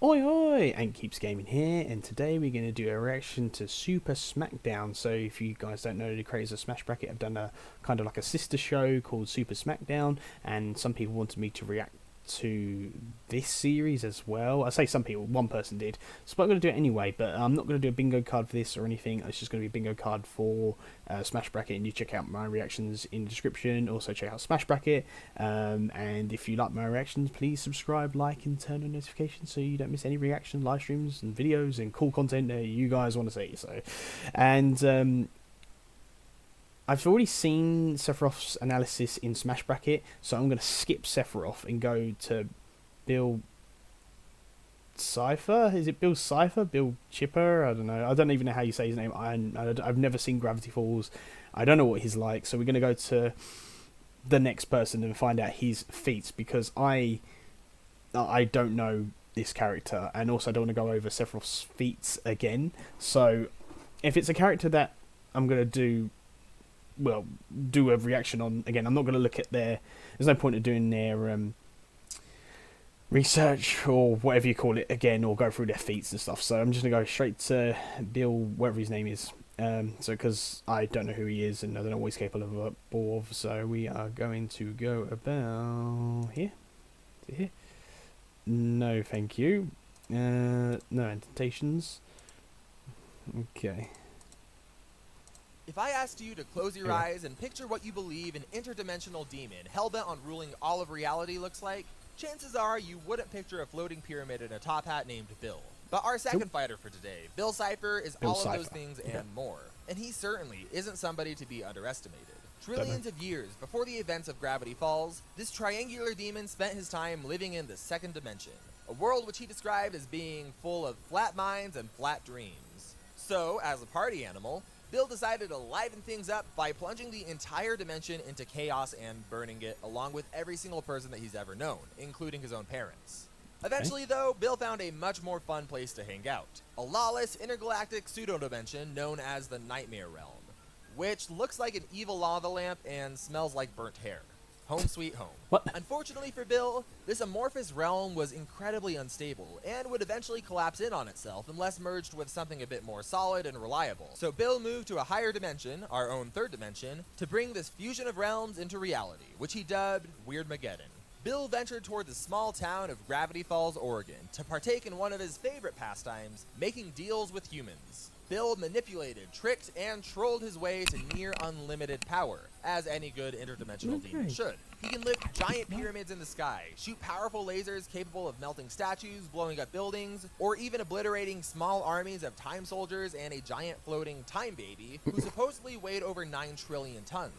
Oi oi! And Keeps Gaming here, and today we're going to do a reaction to Super Smackdown. So if you guys don't know the creators of Smash Bracket, I've done a kind of like a sister show called Super Smackdown, and some people wanted me to react to this series as well. I say some people, one person did, so I'm going to do it anyway, but I'm not going to do a bingo card for this or anything. It's just going to be a bingo card for Smash Bracket, and you check out my reactions in the description. Also check out Smash Bracket, and if you like my reactions, please subscribe, like, and turn on notifications so you don't miss any reaction live streams and videos and cool content that you guys want to see. So, and I've already seen Sephiroth's analysis in Smash Bracket, so I'm going to skip Sephiroth and go to Bill Cipher. Is it Bill Cipher? Bill Chipper? I don't know. I don't even know how you say his name. I've never seen Gravity Falls. I don't know what he's like, so we're going to go to the next person and find out his feats, because I don't know this character, and also I don't want to go over Sephiroth's feats again. So if it's a character that I'm going to do a reaction on, again, I'm not going to look at there's no point of doing their research or whatever you call it again, or go through their feats and stuff. So I'm just going to go straight to Bill, whatever his name is, so because I don't know who he is and I don't know what he's capable of, so we are going to go about here. Is it here? No, thank you. No indentations. Okay. If I asked you to close your eyes and picture what you believe an interdimensional demon hellbent on ruling all of reality looks like, chances are you wouldn't picture a floating pyramid in a top hat named Bill. But our second fighter for today, Bill Cipher, is all of those things and more. And he certainly isn't somebody to be underestimated. Trillions of years before the events of Gravity Falls, this triangular demon spent his time living in the second dimension, a world which he described as being full of flat minds and flat dreams. So, as a party animal, Bill decided to liven things up by plunging the entire dimension into chaos and burning it, along with every single person that he's ever known, including his own parents. Eventually, though, Bill found a much more fun place to hang out, a lawless intergalactic pseudo-dimension known as the Nightmare Realm, which looks like an evil lava lamp and smells like burnt hair. Home sweet home. What? Unfortunately for Bill, this amorphous realm was incredibly unstable and would eventually collapse in on itself unless merged with something a bit more solid and reliable. So Bill moved to a higher dimension, our own third dimension, to bring this fusion of realms into reality, which he dubbed Weirdmageddon. Bill ventured toward the small town of Gravity Falls, Oregon, to partake in one of his favorite pastimes, making deals with humans. Bill manipulated, tricked, and trolled his way to near unlimited power, as any good interdimensional demon should. He can lift giant pyramids in the sky, shoot powerful lasers capable of melting statues, blowing up buildings, or even obliterating small armies of time soldiers and a giant floating time baby who supposedly weighed over 9 trillion tons,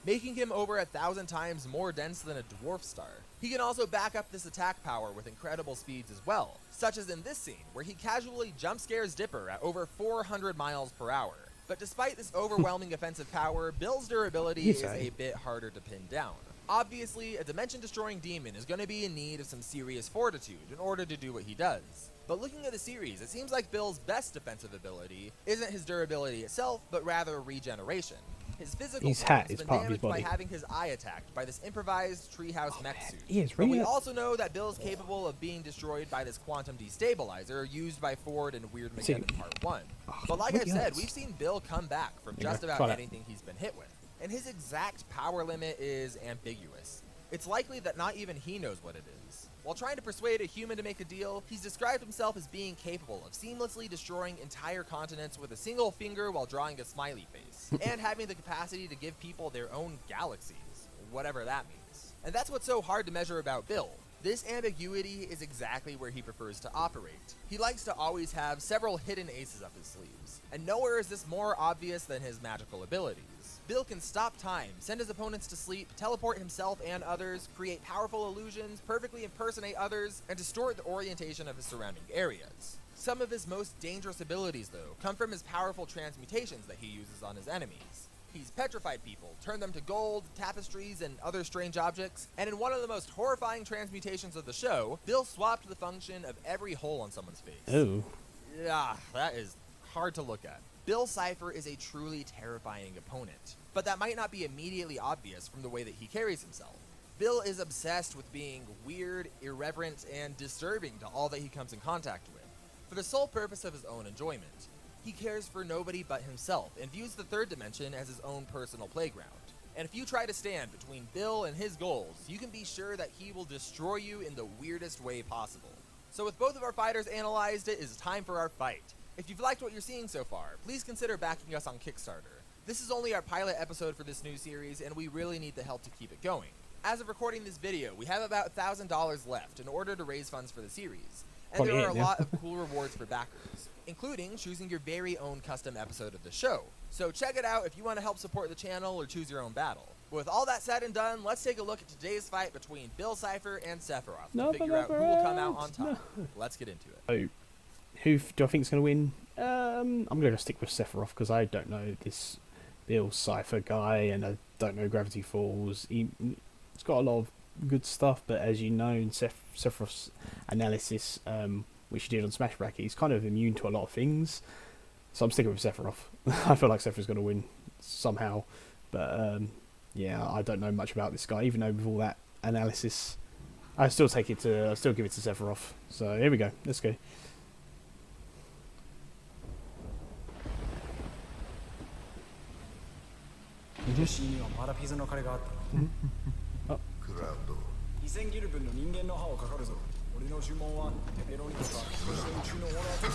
making him over 1,000 times more dense than a dwarf star. He can also back up this attack power with incredible speeds as well, such as in this scene, where he casually jump scares Dipper at over 400 miles per hour. But despite this overwhelming offensive power, Bill's durability is a bit harder to pin down. Obviously, a dimension-destroying demon is going to be in need of some serious fortitude in order to do what he does. But looking at the series, it seems like Bill's best defensive ability isn't his durability itself, but rather regeneration. His physical His form hat has is been part of his damaged by body. having his eye attacked by this improvised treehouse mech suit. Yes, But we really? also know that Bill is capable of being destroyed by this quantum destabilizer used by Ford in Weirdmageddon Part 1. But like I've said, we've seen Bill come back from just about anything he's been hit with. And his exact power limit is ambiguous. It's likely that not even he knows what it is. While trying to persuade a human to make a deal, he's described himself as being capable of seamlessly destroying entire continents with a single finger while drawing a smiley face, and having the capacity to give people their own galaxies, whatever that means. And that's what's so hard to measure about Bill. This ambiguity is exactly where he prefers to operate. He likes to always have several hidden aces up his sleeves, and nowhere is this more obvious than his magical abilities. Bill can stop time, send his opponents to sleep, teleport himself and others, create powerful illusions, perfectly impersonate others, and distort the orientation of his surrounding areas. Some of his most dangerous abilities, though, come from his powerful transmutations that he uses on his enemies. He's petrified people, turned them to gold, tapestries, and other strange objects, and in one of the most horrifying transmutations of the show, Bill swapped the function of every hole on someone's face. Oh. Yeah, that is hard to look at. Bill Cipher is a truly terrifying opponent, but that might not be immediately obvious from the way that he carries himself. Bill is obsessed with being weird, irreverent, and disturbing to all that he comes in contact with, for the sole purpose of his own enjoyment. He cares for nobody but himself, and views the third dimension as his own personal playground. And if you try to stand between Bill and his goals, you can be sure that he will destroy you in the weirdest way possible. So with both of our fighters analyzed, it is time for our fight. If you've liked what you're seeing so far, please consider backing us on Kickstarter. This is only our pilot episode for this new series, and we really need the help to keep it going. As of recording this video, we have about $1,000 left in order to raise funds for the series, and there are a lot of cool rewards for backers, including choosing your very own custom episode of the show. So check it out if you want to help support the channel or choose your own battle. But with all that said and done, let's take a look at today's fight between Bill Cipher and Sephiroth to figure out who will come out on top. Let's get into it. Oh, who do I think is going to win? I'm going to stick with Sephiroth because I don't know this Bill Cipher guy, and I don't know Gravity Falls. He's got a lot of good stuff, but as you know, in Sephiroth's analysis, which he did on Smash Bracket, he's kind of immune to a lot of things. So I'm sticking with Sephiroth. I feel like Sephiroth's going to win somehow, but yeah, I don't know much about this guy. Even though with all that analysis, I still give it to Sephiroth. So here we go. Let's go. Oh. 2000ギル分の人間の歯をかかるぞ。俺の呪文はペペロニとか宇宙のオーラーと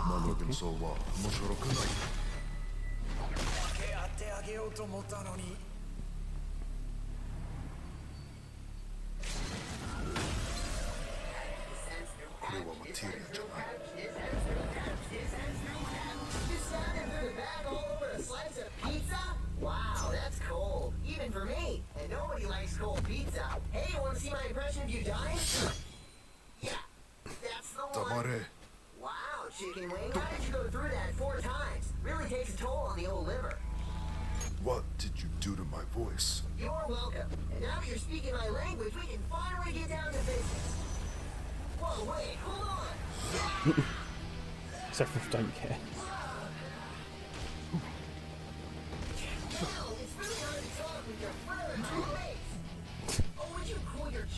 なのでそうは面白くない。分け合ってあげようと思ったのに。これはマテリアじゃない。Wow, that's cold. Even for me. And nobody likes cold pizza. Hey, you want to see my impression of you dying? Yeah, that's the one. Wow, chicken wing. How did you go through that 4 times? Really takes a toll on the old liver. What did you do to my voice? You're welcome. And now that you're speaking my language, we can finally get down to business. Whoa, wait, hold on. Sephiroth don't care.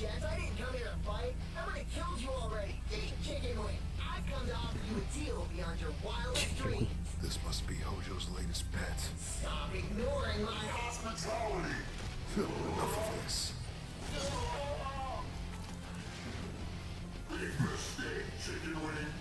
I didn't come here to fight. I would have killed you already. Chicken wing. I've come to offer you a deal beyond your wildest dreams. This must be Hojo's latest pet. Stop ignoring my hospitality. Enough of this. Big mistake, chicken wing.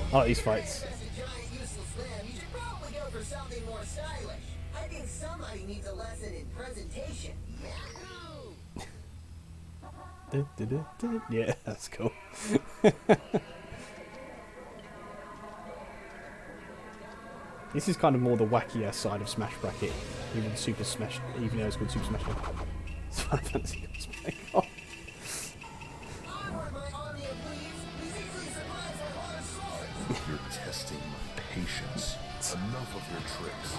I like these fights. You should probably go for something more stylish. I think somebody needs a lesson in presentation. Yeah, that's cool. This is kind of more the wackier side of Smash Bracket, even Super Smash, even though it's called Super Smash. It's Final Fantasy cosplay. Oh. You're testing my patience. Enough of your tricks.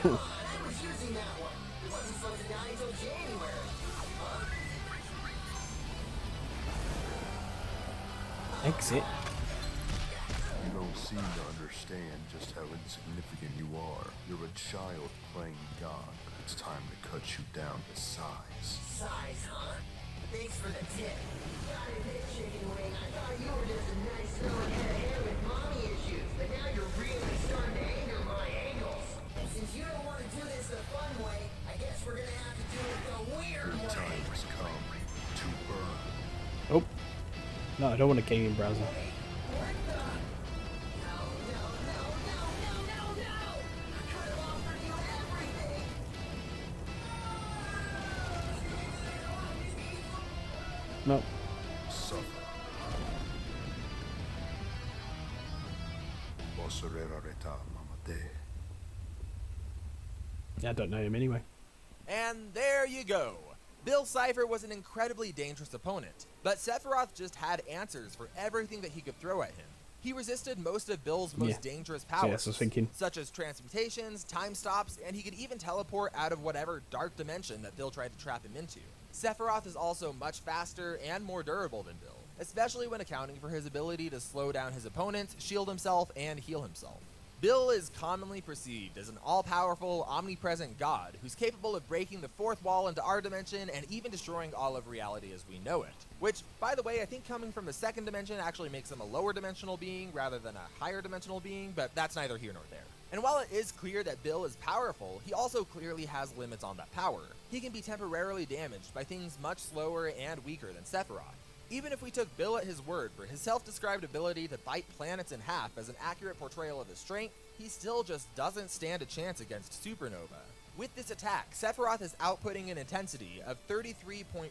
I was using that one. It wasn't supposed to die until January. Exit. You don't seem to understand just how insignificant you are. You're a child playing God. It's time to cut you down to size. Size, huh? Thanks for the tip. Got it, chicken wing. I thought you were just a nice little head of hair with mommy issues, but now you're really starting to anger my ankles. And since you don't want to do this the fun way, I guess we're gonna have to do it the weird Your way. time has come to burn. Oh. No, I don't want a gaming browser. No. Suffer. Osorerareta mamate. Yeah, I don't know him anyway. And there you go. Bill Cipher was an incredibly dangerous opponent, but Sephiroth just had answers for everything that he could throw at him. He resisted most of Bill's most dangerous So powers, yes, I was thinking. such as transmutations, time stops, and he could even teleport out of whatever dark dimension that Bill tried to trap him into. Sephiroth is also much faster and more durable than Bill, especially when accounting for his ability to slow down his opponents, shield himself, and heal himself. Bill is commonly perceived as an all-powerful, omnipresent god who's capable of breaking the fourth wall into our dimension and even destroying all of reality as we know it. Which, by the way, I think coming from the second dimension actually makes him a lower dimensional being rather than a higher dimensional being, but that's neither here nor there. And while it is clear that Bill is powerful, he also clearly has limits on that power. He can be temporarily damaged by things much slower and weaker than Sephiroth. Even if we took Bill at his word for his self-described ability to bite planets in half as an accurate portrayal of his strength, he still just doesn't stand a chance against Supernova. With this attack, Sephiroth is outputting an intensity of 33.49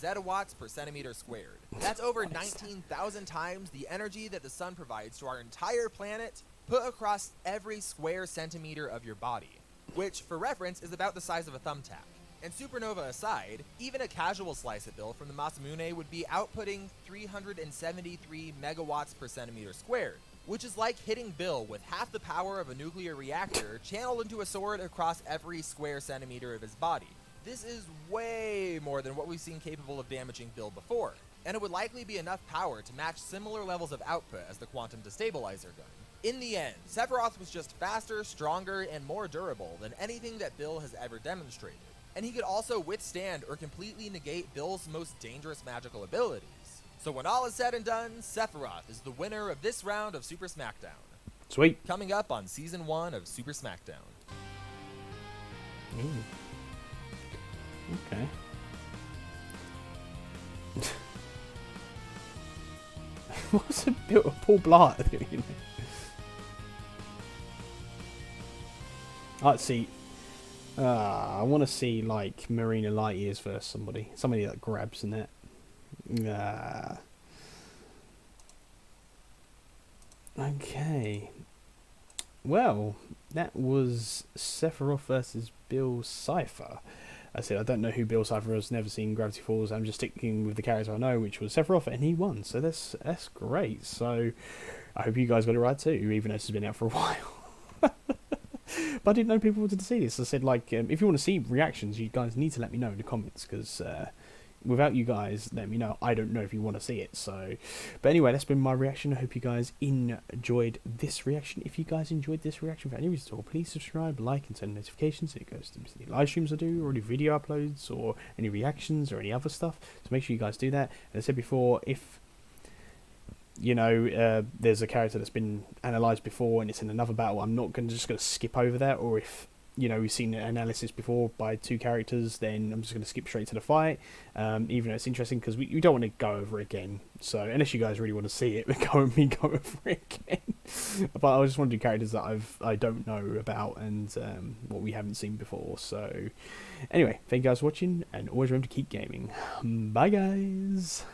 zetawatts per centimeter squared. That's over 19,000 times the energy that the sun provides to our entire planet, put across every square centimeter of your body, which, for reference, is about the size of a thumbtack. And Supernova aside, even a casual slice at Bill from the Masamune would be outputting 373 megawatts per centimeter squared, which is like hitting Bill with half the power of a nuclear reactor channeled into a sword across every square centimeter of his body. This is way more than what we've seen capable of damaging Bill before, and it would likely be enough power to match similar levels of output as the Quantum Destabilizer gun. In the end, Sephiroth was just faster, stronger, and more durable than anything that Bill has ever demonstrated. And he could also withstand or completely negate Bill's most dangerous magical abilities. So when all is said and done, Sephiroth is the winner of this round of Super Smackdown. Sweet. Coming up on Season 1 of Super Smackdown. Ooh. Okay. What's a bit of Paul Blart doing? Let's see. I want to see like Marina Lightyears versus somebody that grabs in that. Okay. Well, that was Sephiroth versus Bill Cipher. I said I don't know who Bill Cipher is. Never seen Gravity Falls. I'm just sticking with the character I know, which was Sephiroth, and he won. So that's great. So I hope you guys got it right too, even though this has been out for a while. But I didn't know people wanted to see this. I said, like, if you want to see reactions, you guys need to let me know in the comments, because without you guys letting me know, I don't know if you want to see it. So, but anyway, that's been my reaction. I hope you guys enjoyed this reaction. If you guys enjoyed this reaction for any reason at all, please subscribe, like, and turn notifications so it goes to any live streams I do, or any video uploads, or any reactions, or any other stuff. So make sure you guys do that. As I said before, if you know, there's a character that's been analysed before and it's in another battle, I'm not just going to skip over that. Or if, you know, we've seen an analysis before by two characters, then I'm just going to skip straight to the fight, even though it's interesting, because we don't want to go over it again. So unless you guys really want to see it, go over it again. But I just want to do characters that I don't know about and what we haven't seen before. So anyway, thank you guys for watching, and always remember to keep gaming. Bye guys.